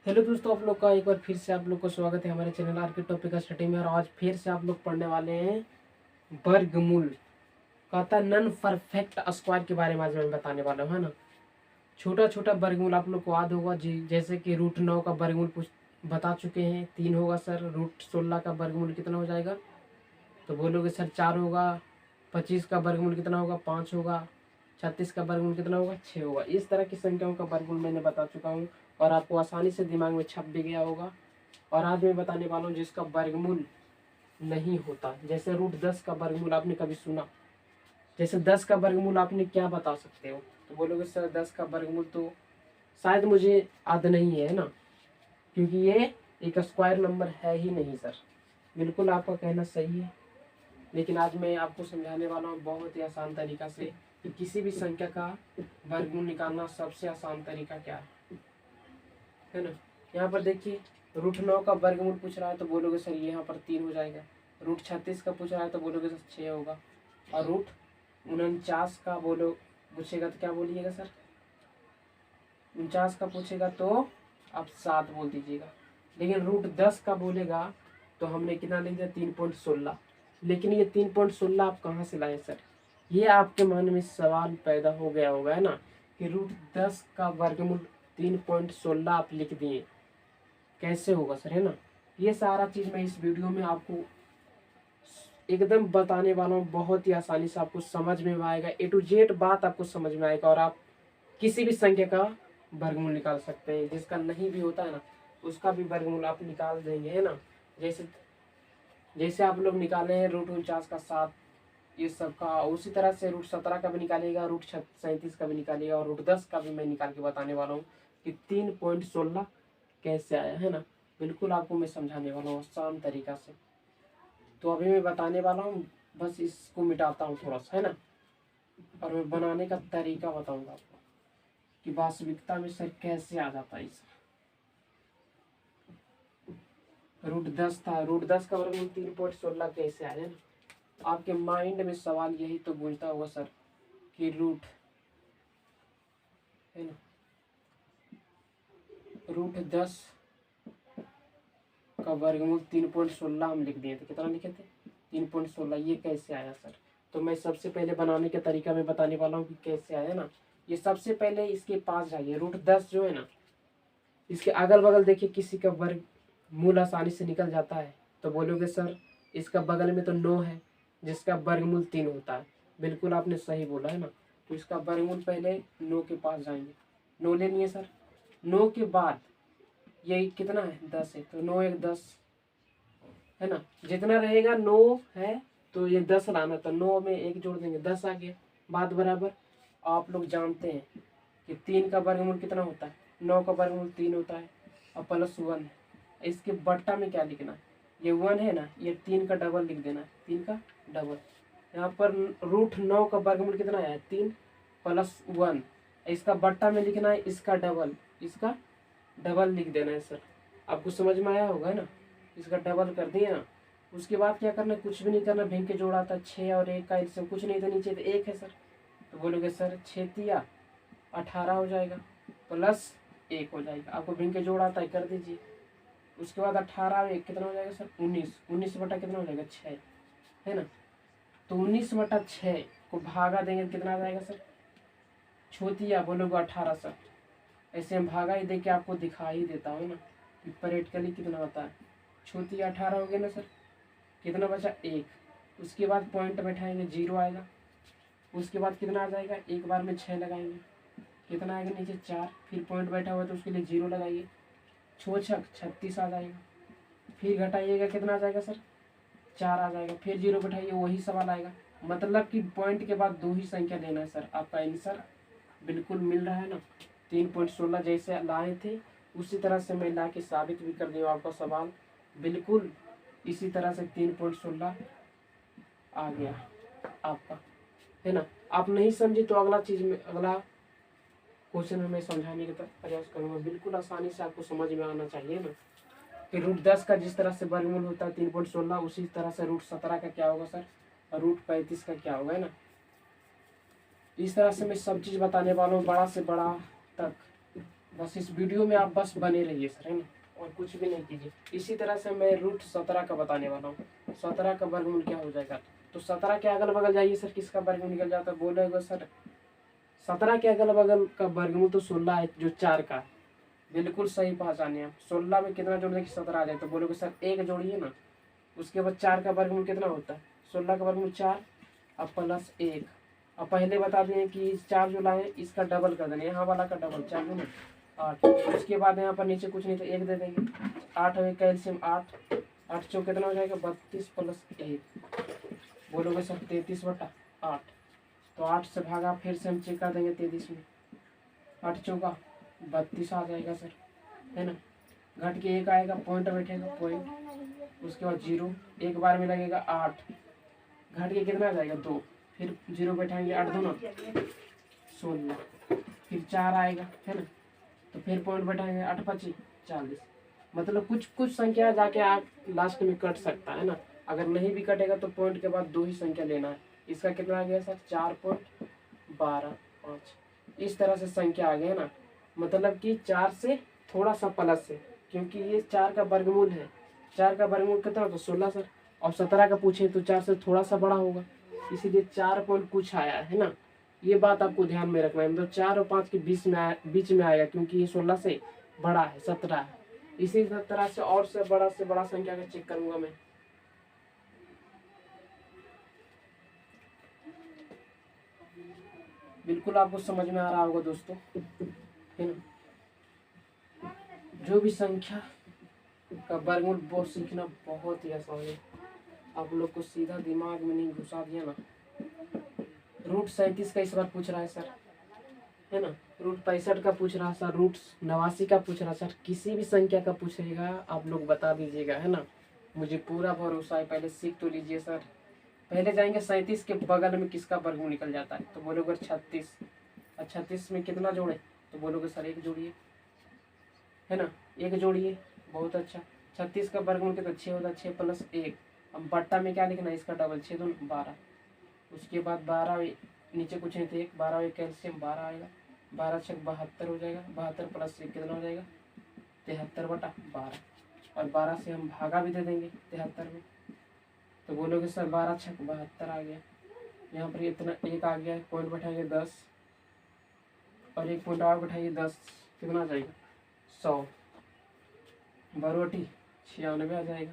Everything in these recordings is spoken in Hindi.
हेलो दोस्तों, आप लोग का एक बार फिर से आप लोग को स्वागत है हमारे चैनल आर के टॉपिक स्टडी में। और आज फिर से आप लोग पढ़ने वाले हैं वर्गमूल कहता नन परफेक्ट स्क्वायर के बारे में। आज मैं बताने वाला हूँ, है ना। छोटा छोटा वर्गमूल आप लोग को याद होगा जी, जैसे कि √9 का वर्गमूल कुछ बता चुके हैं। 3 होगा सर। √16 का वर्गमूल कितना हो जाएगा, तो बोलोगे सर 4 होगा। 25 का वर्गमूल कितना होगा, 5 होगा। 36 का वर्गमूल कितना होगा, 6 होगा। इस तरह की संख्याओं का वर्गमूल मैंने बता चुका हूँ और आपको आसानी से दिमाग में छप भी गया होगा। और आज मैं बताने वाला हूँ जिसका वर्गमूल नहीं होता। जैसे √10 का वर्गमूल आपने कभी सुना? जैसे 10 का वर्गमूल आपने क्या बता सकते हो, तो बोलोगे सर 10 का वर्गमूल तो शायद मुझे याद नहीं है ना, क्योंकि ये एक स्क्वायर नंबर है ही नहीं सर। बिल्कुल आपका कहना सही है, लेकिन आज मैं आपको समझाने वाला हूँ बहुत ही आसान तरीका से कि किसी भी संख्या का वर्गमूल निकालना सबसे आसान तरीका क्या है ना। यहाँ पर देखिए, √9 का वर्गमूल पूछ रहा है तो बोलोगे सर यहाँ पर 3 हो जाएगा। √36 का पूछ रहा है तो बोलोगे सर 6 होगा। और √49 का पूछेगा तो क्या बोलिएगा सर? 49 का पूछेगा तो आप 7 बोल दीजिएगा। लेकिन √10 का बोलेगा तो हमने कितना लिख दिया, 3.16। लेकिन ये 3.16 आप कहाँ से लाए सर? ये आपके मन में सवाल पैदा हो गया होगा, है ना, कि √10 का वर्गमूल 3.16 आप लिख दिए, कैसे होगा सर, है ना। ये सारा चीज़ मैं इस वीडियो में आपको एकदम बताने वाला हूँ। बहुत ही आसानी से आपको समझ में आएगा, A to Z बात आपको समझ में आएगा और आप किसी भी संख्या का वर्गमूल निकाल सकते हैं। जिसका नहीं भी होता है ना, उसका भी वर्गमूल आप निकाल देंगे, है ना। जैसे जैसे आप लोग निकाले हैं √49 का 7, ये सब का, उसी तरह से √17 का भी निकालिएगा, √37 का भी निकालिएगा, और √10 का भी मैं निकाल के बताने वाला हूँ कि 3.16 कैसे आया, है ना। बिल्कुल आपको मैं समझाने वाला हूँ आसान तरीका से। तो अभी मैं बताने वाला हूँ, बस इसको मिटाता हूँ थोड़ा सा, है ना। और मैं बनाने का तरीका बताऊंगा आपको कि वास्तविकता में सर कैसे आ जाता है इसे। √10 था, √10 का वर्गमूल 3.16 कैसे आया ना। आपके माइंड में सवाल यही तो गूंजता होगा सर कि रूट, है ना, √10 का वर्गमूल 3.16 हम लिख दिए थे। कितना लिखे थे? 3.16। ये कैसे आया सर? तो मैं सबसे पहले बनाने का तरीका मैं बताने वाला हूँ कि कैसे आया ना। ये सबसे पहले इसके पास जाइए, √10 जो है ना, इसके अगल बगल देखिए किसी का वर्ग मूल आसानी से निकल जाता है, तो बोलोगे सर इसका बगल में तो 9 है जिसका वर्गमूल 3 होता है। बिल्कुल आपने सही बोला, है ना। तो इसका वर्गमूल पहले 9 के पास जाएंगे, 9 ले लिए सर। 9 के बाद ये कितना है, 10 है, तो 9 1 10, है ना। जितना रहेगा 9 है तो ये 10 लाना, तो 9 में 1 जोड़ देंगे, 10 आ गया। बात बराबर। आप लोग जानते हैं कि 3 का वर्गमूल कितना होता है, 9 का वर्गमूल 3 होता है और +1 है। इसके बट्टा में क्या लिखना है, ये 1 है ना, ये 3 का डबल लिख देना है, 3 का डबल। यहाँ पर √9 का वर्गमूल कितना है, 3 +1। इसका बट्टा में लिखना है इसका डबल, इसका डबल लिख देना है सर। आपको समझ में आया होगा ना। इसका डबल कर दिए ना। उसके बाद क्या करना है, कुछ भी नहीं करना, भिंग के जोड़ा था 6 और 1 का, इससे कुछ नहीं था, नीचे तो 1 है सर। तो बोलोगे सर 6 तिया 18 हो जाएगा, +1 हो जाएगा। आपको भिंग के जोड़ आता है, कर दीजिए। उसके बाद 18 में 1 कितना हो जाएगा सर, 19। 19 बटा कितना हो जाएगा, 6, है ना। तो 19/6 को भागा देंगे कितना आ जाएगा सर, छोतिया बोलोगे 18 सर। ऐसे हम भागा ही दे के आपको दिखा ही देता हूँ ना कि प्रैक्टिकली कितना होता है। छोतिया 18 हो गया ना सर, कितना बचा, 1। उसके बाद पॉइंट बैठाएंगे, 0 आएगा। उसके बाद कितना आ जाएगा, एक बार में 6 लगाएंगे, कितना आएगा नीचे, 4। फिर पॉइंट बैठा हुआ है तो उसके लिए 0 लगाइए, 6 छक 36 आ जाएगा। फिर घटाइएगा, कितना आ जाएगा सर, 4 आ जाएगा। फिर 0 बैठाइए, वही सवाल आएगा। मतलब कि पॉइंट के बाद 2 ही संख्या लेना है सर। आपका आंसर बिल्कुल मिल रहा है ना। 3.16 जैसे लाए थे उसी तरह से मैं ला के साबित भी कर दिया आपका सवाल। बिल्कुल इसी तरह से 3.16 आ गया आपका, है ना। आप नहीं समझे तो अगला चीज में, अगला क्वेश्चन में मैं समझाने का प्रयास करूंगा। बिल्कुल आसानी से आपको समझ में आना चाहिए ना कि √10 का जिस तरह से वर्गमूल होता है 3.16, उसी तरह से √17 का क्या होगा सर, और √35 का क्या होगा, है ना। इस तरह से मैं सब चीज़ बताने वाला हूँ, बड़ा से बड़ा तक। बस इस वीडियो में आप बस बने रहिए सर, है ना, और कुछ भी नहीं कीजिए। इसी तरह से मैं रूट 17 का बताने वाला हूँ। 17 का वर्गमूल क्या हो जाएगा, तो 17 के अगल बगल जाइए सर, किसका वर्गमूल निकल जाता है, बोलेगा सर 17 के अगल बगल का वर्गमूल तो 16 है, जो 4 का है। बिल्कुल सही पहचाने आप। 16 में कितना जोड़ने की 17 आ जाए, तो बोलोगे सर 1 जोड़िए ना। उसके बाद 4 का वर्गमूल कितना होता है, 16 का वर्गमूल 4 अब प्लस 1। अब पहले बता दें कि 4 जो लाए इसका डबल कर देना, यहाँ वाला का डबल 4 में 8। उसके बाद यहाँ पर नीचे कुछ नहीं तो 1 दे देंगे। 8 है कैल्शियम 8, 8 चौक कितना हो जाएगा 32 प्लस 1, बोलोगे सर 33/8। तो 8 से भागा फिर से हम चेक कर देंगे 33 में, 8 चौका 32 आ जाएगा सर, है ना। घट के 1 आएगा, पॉइंट बैठेगा पॉइंट, उसके बाद 0 एक बार में लगेगा 8, घट के कितना आ जाएगा 2, फिर 0 बैठाएंगे 8 2 ना 16, फिर 4 आएगा, है ना, तो फिर पॉइंट बैठाएंगे 8 5 40। मतलब कुछ कुछ संख्या जाके आप लास्ट में कट सकता है ना। अगर नहीं भी कटेगा तो पॉइंट के बाद 2 ही संख्या लेना है। इसका कितना आ गया सर 4.125, इस तरह से संख्या आ गया ना। मतलब कि 4 से थोड़ा सा प्लस है, क्योंकि ये 4 का वर्गमूल है। 4 का वर्गमूल कितना होता है 16 सर, और 17 का पूछे तो 4 से थोड़ा सा बड़ा होगा, इसीलिए 4 पॉइंट कुछ आया है ना। ये बात आपको ध्यान में रखना है, मतलब 4 और 5 के बीच में आएगा, क्योंकि ये 16 से बड़ा है 17 है। इसी तरह से बड़ा संख्या का चेक करूंगा मैं। बिल्कुल आपको समझ में आ रहा होगा दोस्तों, है ना। जो भी संख्या का वर्गमूल वो सीखना बहुत ही आसान है, आप लोग को सीधा दिमाग में नहीं घुसा दिया ना। रूट 37 का इस बार पूछ रहा है सर, है ना। रूट 65 का पूछ रहा है सर, रूट 89 का पूछ रहा है सर, किसी भी संख्या का पूछेगा आप लोग बता दीजिएगा, है ना। मुझे पूरा भरोसा है, पहले सीख तो लीजिए सर। पहले जाएंगे 37 के बगल में किसका वर्गमूल निकल जाता है, तो बोलोगे 36, और 36 में कितना जोड़े, तो बोलोगे सर 1 जोड़िए, है ना, 1 जोड़िए, बहुत अच्छा। 36 का वर्गमूल कितना 6 होता है, 6 प्लस 1। अब बट्टा में क्या लिखना है, इसका डबल 6 2 12। उसके बाद 12 नीचे कुछ नहीं थे, 1 12 कैल्शियम 12 आएगा, 12 6 72 हो जाएगा, 72 प्लस 1 कितना हो जाएगा 73/12। और 12 से हम भागा भी दे देंगे 73 में, तो बोलोगे सर 12 6 72 आ गया। यहाँ पर इतना 1 आ गया, पॉइंट बैठाएंगे 10, और 1 पॉइंट और बैठाइए 10, कितना आ जाएगा 100, 12 96 आ जाएगा।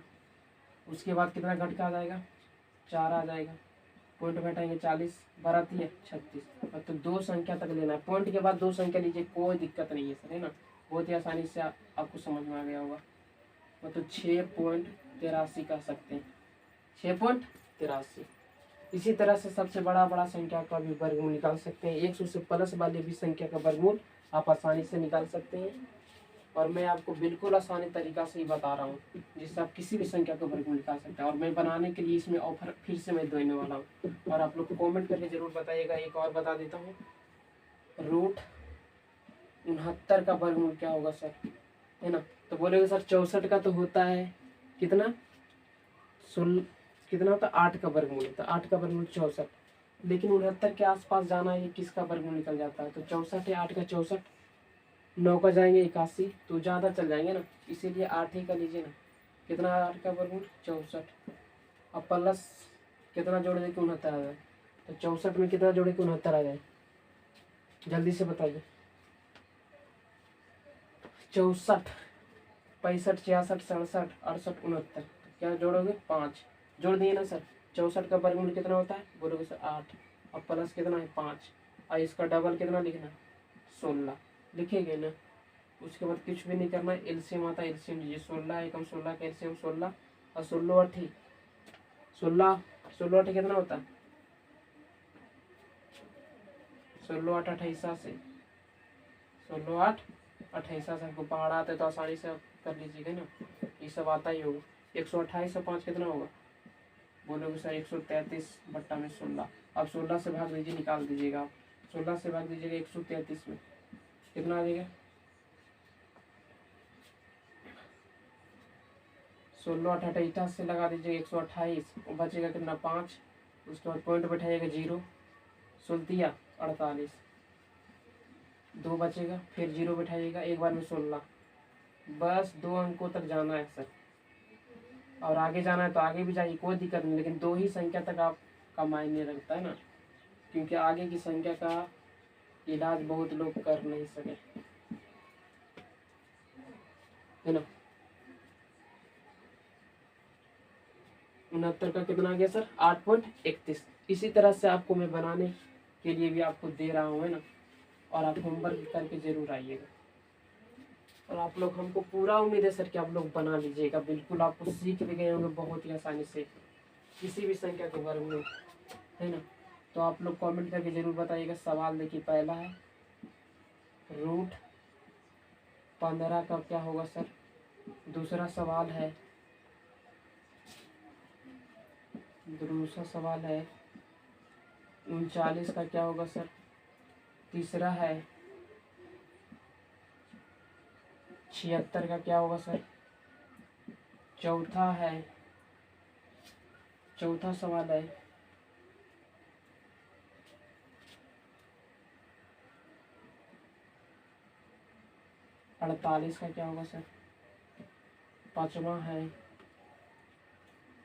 उसके बाद कितना घट का आ जाएगा 4 आ जाएगा, पॉइंट बैठाएंगे 40, 12 है 36। मतलब 2 संख्या तक लेना है, पॉइंट के बाद 2 संख्या लीजिए, कोई दिक्कत नहीं है सर, है ना। बहुत ही आसानी से आपको समझ में आ गया होगा। मतलब 6.83 कह सकते हैं, 6.83। इसी तरह से सबसे बड़ा संख्या का भी वर्गमूल निकाल सकते हैं। 100 से प्लस वाले भी संख्या का वर्गमूल आप आसानी से निकाल सकते हैं, और मैं आपको बिल्कुल आसानी तरीका से ही बता रहा हूँ, जिससे आप किसी भी संख्या का वर्गमूल निकाल सकते हैं। और मैं बनाने के लिए इसमें ऑफर फिर से मैं देने वाला हूँ, और आप लोग कमेंट करके जरूर बताइएगा। एक और बता देता हूँ, रूट 69 का वर्गमूल क्या होगा सर, है ना। तो बोलेगा सर 64 का तो होता है कितना कितना होता है 8 का वर्गमूल होता है, 8 का वर्गमूल 64। लेकिन 69 के आसपास जाना है, किसका वर्गमूल निकल जाता है, तो 64 है, 8 का 64, 9 का जाएंगे 81, तो ज़्यादा चल जाएंगे ना, इसीलिए 8 ही का लीजिए ना। कितना 8 का वर्गमूल 64, अब प्लस कितना जोड़ दे कि 69 आ जाए, तो 64 में कितना जोड़े कि 69 आ जाए, जल्दी से बताइए। 64 65 66 67 68 69, क्या जोड़ोगे 5, जोड़ दिए ना सर। 64 का वर्गमूल कितना होता है, बोलोगे सर 8, और प्लस कितना है 5, और इसका डबल कितना लिखना है 16, लिखेंगे ना। उसके बाद कुछ भी नहीं करना है, एलसीएम आता है, एलसीएम लीजिए, 16 एकम 16 का एलसीएम 16, और 16 8 16 8 कितना होता है 16 8 28 से, 16 8 28 से हमको पहाड़ आते तो आसानी से आप कर लीजिएगा ना, ये सब आता ही होगा। 128 से 5 कितना होगा, बोलोगे सर 133/16। अब 16 से भाग दीजिए, निकाल दीजिएगा आप, 16 से भाग दीजिएगा 133 में, कितना आ जाएगा 16 8 28 से लगा दीजिएगा 128, और बचेगा कितना 5। उसके बाद पॉइंट बैठाइएगा 0, 16 48, 2 बचेगा, फिर 0 बैठाइएगा, एक बार में 16। बस 2 अंकों तक जाना है सर, और आगे जाना है तो आगे भी जाइए, कोई दिक्कत नहीं, लेकिन 2 ही संख्या तक आपका मायने रखता है ना, क्योंकि आगे की संख्या का इलाज बहुत लोग कर नहीं सके, है ना। 69 का कितना आ गया सर? 8.31। इसी तरह से आपको मैं बनाने के लिए भी आपको दे रहा हूँ, है ना, और आप होमवर्क करके जरूर आइएगा। और आप लोग, हमको पूरा उम्मीद है सर कि आप लोग बना लीजिएगा, बिल्कुल आपको सीख भी गए होंगे बहुत ही आसानी से किसी भी संख्या के वर्ग में, है ना। तो आप लोग कमेंट करके जरूर बताइएगा। सवाल देखिए, पहला है रूट 15 का क्या होगा सर। दूसरा सवाल है 39 का क्या होगा सर। तीसरा है 76 का क्या होगा सर। चौथा सवाल है 48 का क्या होगा सर। पांचवा है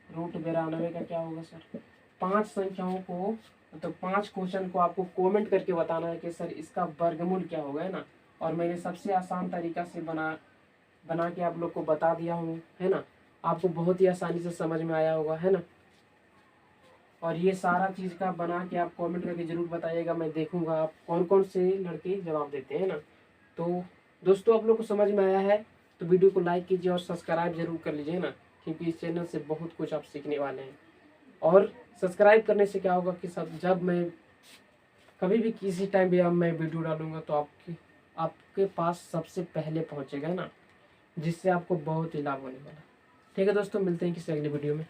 रूट 92 का क्या होगा सर। 5 संख्याओं को, मतलब 5 क्वेश्चन को आपको कमेंट करके बताना है कि सर इसका वर्गमूल क्या होगा, है ना। और मैंने सबसे आसान तरीका से बना के आप लोग को बता दिया हूँ, है ना। आपको बहुत ही आसानी से समझ में आया होगा, है ना। और ये सारा चीज़ का बना के आप कमेंट करके जरूर बताइएगा, मैं देखूंगा आप कौन कौन से लड़के जवाब देते हैं ना। तो दोस्तों, आप लोग को समझ में आया है तो वीडियो को लाइक कीजिए और सब्सक्राइब जरूर कर लीजिए, है ना, क्योंकि इस चैनल से बहुत कुछ आप सीखने वाले हैं। और सब्सक्राइब करने से क्या होगा कि सब, जब मैं कभी भी किसी टाइम भी मैं वीडियो डालूंगा तो आपके पास सबसे पहले पहुंचेगा, है ना, जिससे आपको बहुत ही लाभ होने वाला। ठीक है दोस्तों, मिलते हैं किसी अगले वीडियो में।